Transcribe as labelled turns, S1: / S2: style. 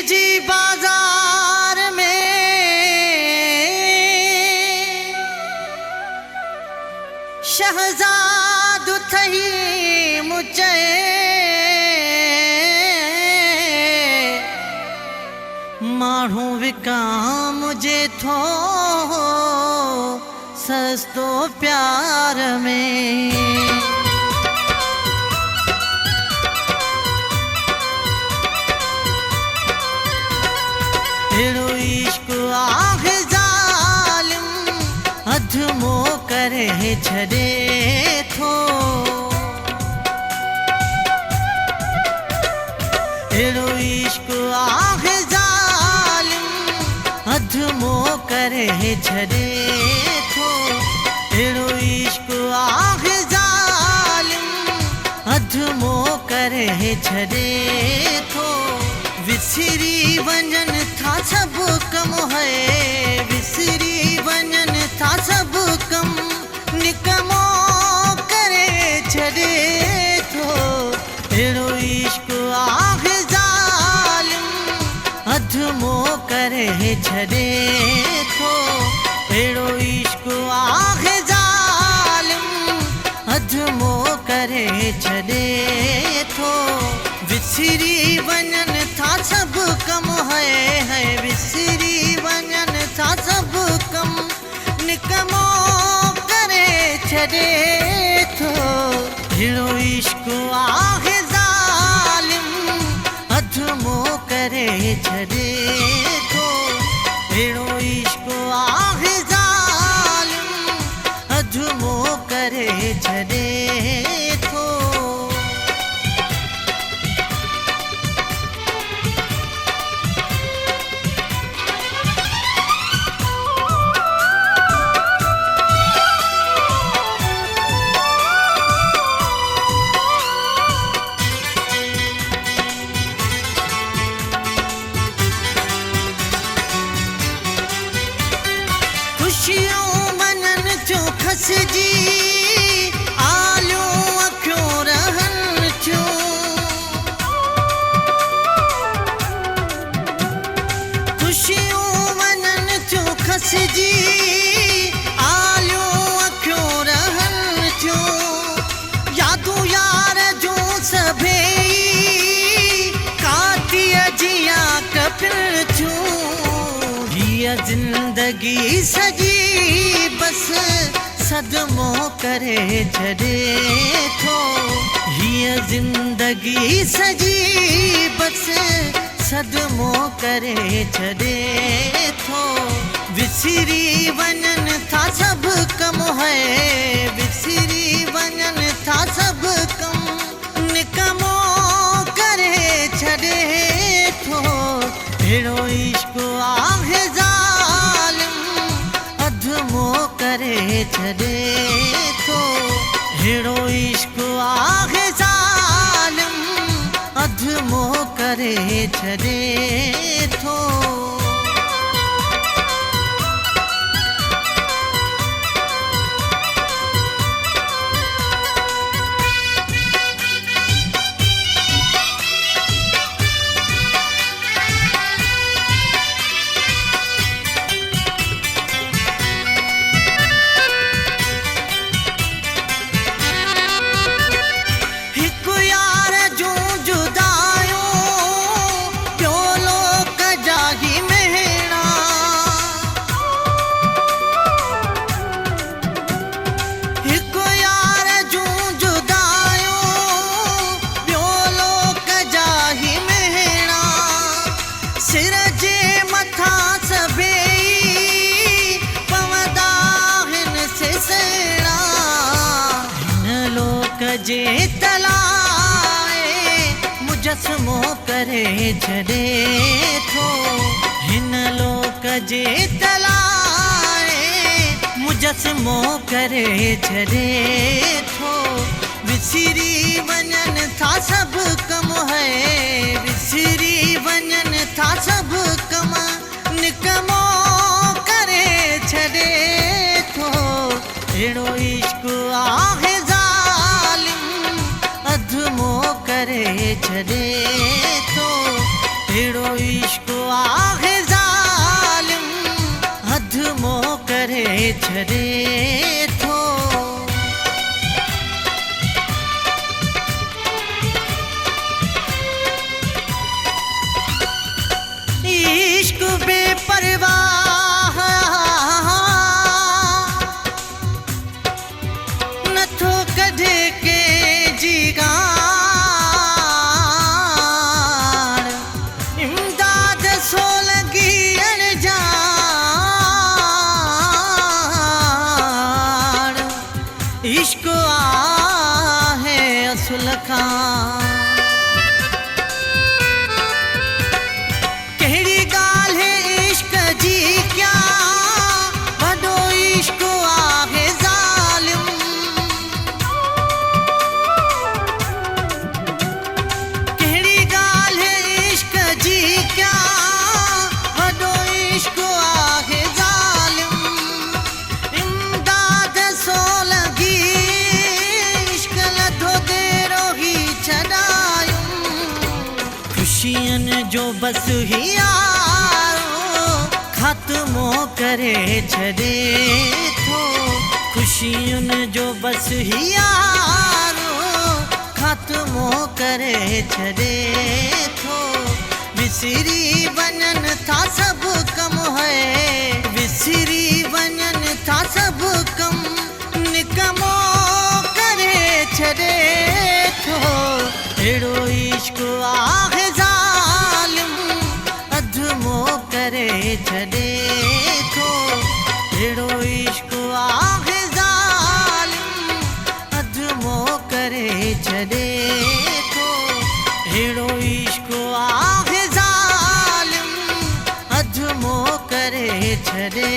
S1: जी बाजार में शहजाद थई मुझे माण्हू विकाम मुझे थो सस्तो प्यार में। हेड़ो इश्क आहे ज़ालिम अधमो करे छॾे थो। हेड़ो इश्क आहे ज़ालिम अधमो करे छॾे थो। हेड़ो इश्क आहे ज़ालिम अधमो करे छॾे थो। विसरी वञन था सब कम है, विसरी वञन था सब कम निकमो करे छॾे थो। हेड़ो इश्क आहे ज़ालिम अधमो करे छॾे थो। हेड़ो इश्क आहे ज़ालिम अधमो करे छॾे थो। विसरी वञन था सब कम है, विसरी वञन था सब कम निकमो करे छॾे थो। हेड़ो इश्क आहे ज़ालिम अधमो करे छॾे थो। हेड़ो इश्क आहे ज़ालिम अधमो करे छॾे थो। खुशियों मनन जो खसजी आलियूं अखियूं रहन थियूं। खुशियों मनन जो खसजी आलियूं अखियूं रहन थियूं। यादूं यार जूं सभेई कातीअ जियां कफिन थियूं। हीअ ज़िंदगी सजी बस सदमो करे छॾे थो। हीअ ज़िंदगी सजी बस सदमो करे छॾे थो। विसरी वञन था सब कम है, विसरी वञन था सब कम निकमो करे छॾे थो। हेड़ो इश्क आहे ज़ालिम अधमो करे छॾे थो। हेड़ो इश्क आहे ज़ालिम अधमो करे छॾे थो। सिर जे मथां सभेई पवंदा हिन से सेणा। हिन लोक जे तलाए मुजस्मो करे छॾे थो। हिन लोक जे तलाए मुजस्मो करे छॾे थो। विसरी वञन था सब कम है, विसरी वञन था सब कम निकमो करे छॾे थो। हेड़ो इश्क आहे ज़ालिम अधमो करे छॾे थो। अहिड़ो इश्क आहे ज़ालिम अधमो करे छॾे थो। इश्क बेपरवाह नथो कढे कंहिंजी ॻाल्हि, इमदाद सो लॻी अणॼाण, इश्क आहे असुल खां। कहिड़ी ॻाल्हि इश्क जी क्या वॾो इश्क आहे ज़ालिम। कहिड़ी ॻाल्हि इश्क जी क्या वॾो इश्क आहे ज़ालिम, इमदाद सो लॻी इश्क लधो देरो ई छॾायूं। ख़ुशियुनि जो बस हियारो ख़ात्मो करे छॾे थो। ख़ुशियुनि जो बस हियारो ख़ात्मो करे छॾे थो। विसरी वञनि था सभु कम है, विसरी वञनि था सभु कम, निकमो करे छॾे थो। अहिड़ो इश्क आहे ज़ालिम अधमो करे छॾे थो। अहिड़ो इश्क आहे ज़ालिम अधमो करे छॾे थो। अहिड़ो इश्क आहे ज़ालिम अधमो करे छॾे